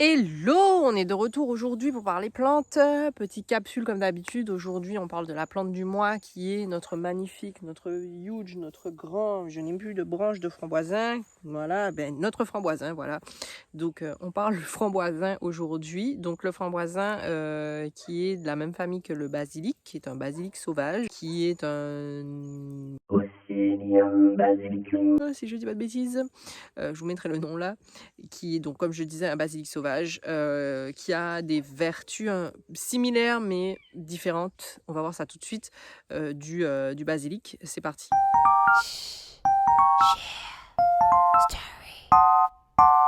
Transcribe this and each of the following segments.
Hello, on est de retour aujourd'hui pour parler plantes. Petite capsule comme d'habitude. Aujourd'hui, on parle de la plante du mois qui est notre magnifique, notre huge, notre grand. Je n'ai plus de branche de framboisin. Voilà, ben notre framboisin, voilà. Donc, on parle du framboisin aujourd'hui. Donc, le framboisin qui est de la même famille que le basilic, qui est un basilic sauvage, qui est un Ossinium basilicum, si je dis pas de bêtises. Je vous mettrai le nom là, qui est donc, comme je disais, un basilic sauvage, qui a des vertus similaires mais différentes. On va voir ça tout de suite, du basilic. C'est parti.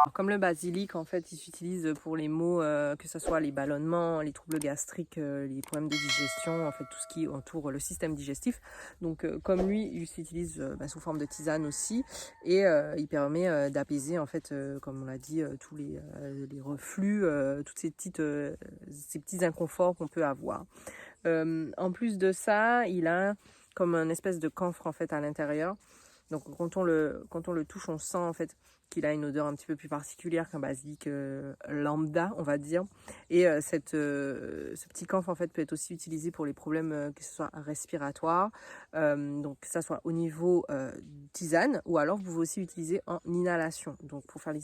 Alors, comme le basilic, en fait, il s'utilise pour les maux, que ce soit les ballonnements, les troubles gastriques, les problèmes de digestion, en fait, tout ce qui entoure le système digestif. Donc, comme lui, il s'utilise sous forme de tisane aussi, et il permet d'apaiser, en fait, comme on l'a dit, tous les reflux, toutes ces petits inconforts qu'on peut avoir. En plus de ça, il a comme un espèce de camphre, en fait, à l'intérieur. Donc quand on le touche, on sent en fait qu'il a une odeur un petit peu plus particulière qu'un basilic lambda, on va dire. Et ce petit camphre en fait peut être aussi utilisé pour les problèmes que ce soit respiratoires, donc que ça soit au niveau tisane, ou alors vous pouvez aussi l'utiliser en inhalation. Donc pour faire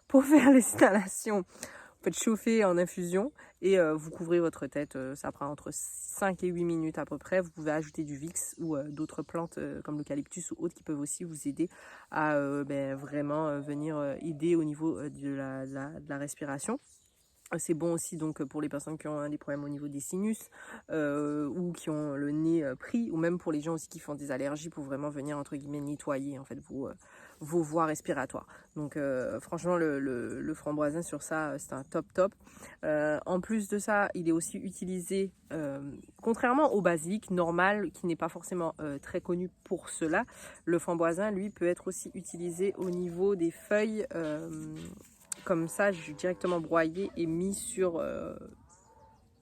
pour faire les inhalations, vous faites chauffer en infusion et vous couvrez votre tête. Ça prend entre 5 et 8 minutes à peu près. Vous pouvez ajouter du Vicks ou d'autres plantes comme l'eucalyptus ou autres qui peuvent aussi vous aider à vraiment venir aider au niveau de la respiration. C'est bon aussi donc pour les personnes qui ont des problèmes au niveau des sinus ou qui ont le nez pris, ou même pour les gens aussi qui font des allergies, pour vraiment venir entre guillemets nettoyer en fait vos voies respiratoires. Donc franchement le framboisin sur ça c'est un top. En plus de ça, il est aussi utilisé contrairement au basilic normal qui n'est pas forcément très connu pour cela. Le framboisin lui peut être aussi utilisé au niveau des feuilles, comme ça, directement broyé et mis sur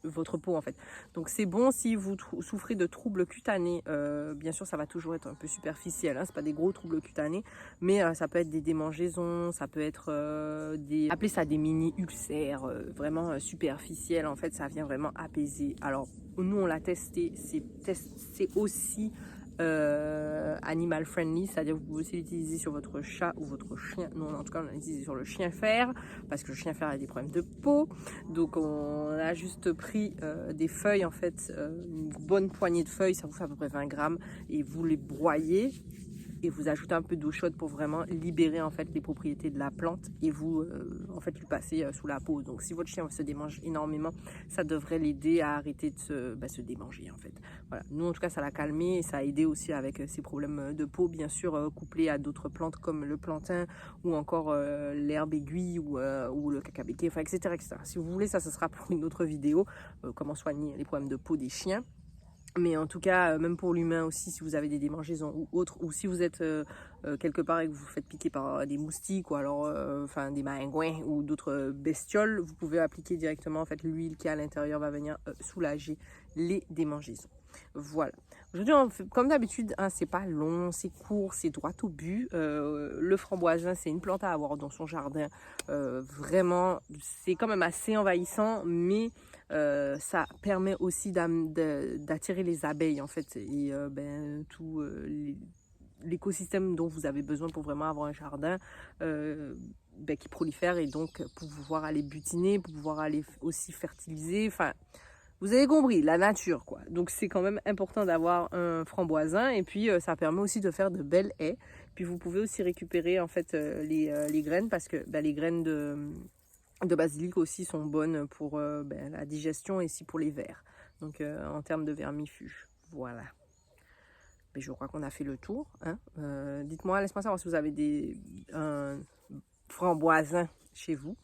votre peau en fait. Donc c'est bon si vous souffrez de troubles cutanés. Bien sûr, ça va toujours être un peu superficiel, hein, c'est pas des gros troubles cutanés, mais ça peut être des démangeaisons, ça peut être appelez ça des mini ulcères, vraiment superficiels. En fait, ça vient vraiment apaiser. Alors nous on l'a testé, c'est aussi animal friendly, c'est-à-dire que vous pouvez aussi l'utiliser sur votre chat ou votre chien. Nous en tout cas on l'a utilisé sur le chien fer parce que le chien fer a des problèmes de peau. Donc on a juste pris des feuilles en fait, une bonne poignée de feuilles, ça vous fait à peu près 20 grammes, et vous les broyez et vous ajoutez un peu d'eau chaude pour vraiment libérer en fait les propriétés de la plante, et vous en fait lui passez sous la peau. Donc si votre chien se démange énormément, ça devrait l'aider à arrêter de se démanger en fait. Voilà, nous en tout cas ça l'a calmé et ça a aidé aussi avec ses problèmes de peau, bien sûr couplé à d'autres plantes comme le plantain ou encore l'herbe aiguille ou le cacabéqué, enfin etc. Si vous voulez, ça sera pour une autre vidéo, comment soigner les problèmes de peau des chiens. Mais en tout cas, même pour l'humain aussi, si vous avez des démangeaisons ou autres, ou si vous êtes quelque part et que vous vous faites piquer par des moustiques ou alors des maringouins ou d'autres bestioles, vous pouvez appliquer directement en fait l'huile qui à l'intérieur va venir soulager les démangeaisons. Voilà. Aujourd'hui, comme d'habitude, hein, c'est pas long, c'est court, c'est droit au but. Le framboisin, c'est une plante à avoir dans son jardin. Vraiment, c'est quand même assez envahissant, mais ça permet aussi d'attirer les abeilles en fait, et tout l'écosystème dont vous avez besoin pour vraiment avoir un jardin qui prolifère, et donc pour pouvoir aller butiner, pour pouvoir aller aussi fertiliser, enfin vous avez compris, la nature quoi. Donc c'est quand même important d'avoir un framboisin, et puis ça permet aussi de faire de belles haies. Puis vous pouvez aussi récupérer en fait les graines, parce que les graines de basilic aussi sont bonnes pour la digestion et aussi pour les vers. Donc en termes de vermifuges, voilà. Mais je crois qu'on a fait le tour, hein. Dites-moi, laisse-moi savoir si vous avez un framboisin chez vous.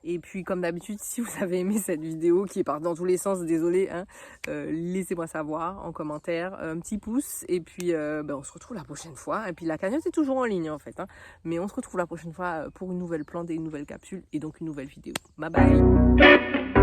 Et puis comme d'habitude, si vous avez aimé cette vidéo qui part dans tous les sens, désolé, hein, laissez-moi savoir en commentaire, un petit pouce, et puis on se retrouve la prochaine fois. Et puis la cagnotte est toujours en ligne en fait, hein, mais on se retrouve la prochaine fois pour une nouvelle plante et une nouvelle capsule, et donc une nouvelle vidéo. Bye bye.